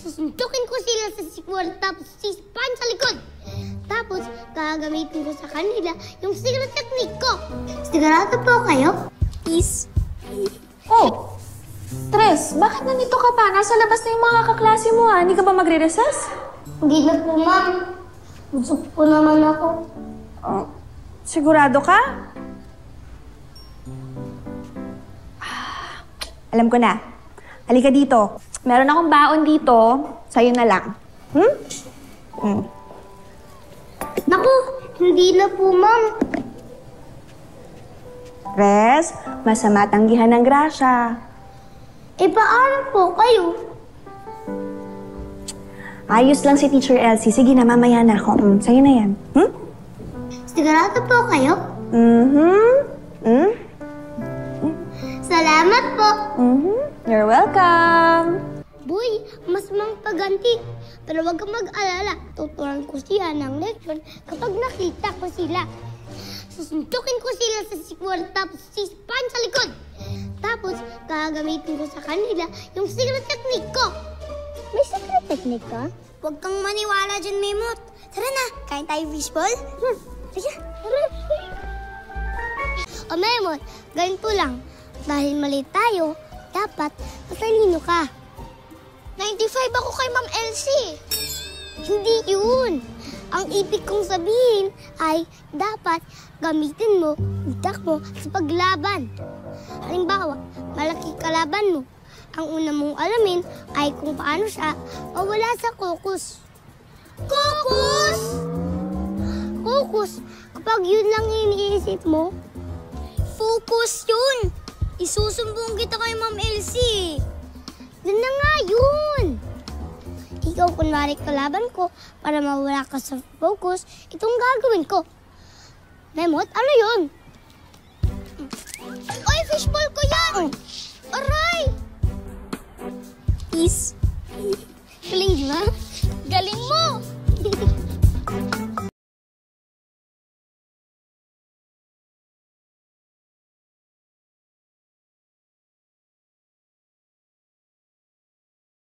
Susuntukin ko sila sa sikwar tapos sispain sa likod. Tapos, gagamitin ko sa kanila yung secret technique ko. Sigurado po kayo? Is. Oh! Tres, bakit nandito ka pa? Nasa labas na yung mga kaklase mo ha. Hindi ka ba magre-recess? Hindi na po, ma'am. Busog po naman ako. Oh, sigurado ka? Alam ko na. Halika dito. Meron akong baon dito. Sa'yo na lang. Naku, hindi na po, ma'am. Tres, masama tanggihan ng grasya. Paano po kayo? Ayos lang si Teacher Elsie. Sige na, mamaya na ako. Sa'yo na yan. Sigurado po kayo? Salamat po. You're welcome. Boy, mas paganti. Pero huwag kang mag-alala. Tuturuan ko siya ng leksyon kapag nakita ko sila. Susuntukin ko sila sa sikwar tapos sispain sa likod. Tapos, gagamitin ko sa kanila yung secret technique ko. May secret technique ka? Huwag kang maniwala dyan, Memot. Tara na, kain tayo fishball? Tara. O Memot, ganito lang. Dahil mali tayo, dapat matalino ka. 95 ako kay Ma'am Elsie. Hindi yun. Ang ibig kong sabihin ay dapat gamitin mo utak mo sa paglaban. Halimbawa, malaki kalaban mo. Ang una mong alamin ay kung paano siya mawala sa kukus. Kukus! Kukus, kapag yun lang iniisip mo, focus yun. Isusumbong kita kay Ma'am Elsie. Yun na nga yun. Ikaw kunwari kalaban ko para mawala ka sa focus, itong gagawin ko. Memot, ano yun? Oy, fishball ko yan! Aray! Is. Galing di ba? Galing mo!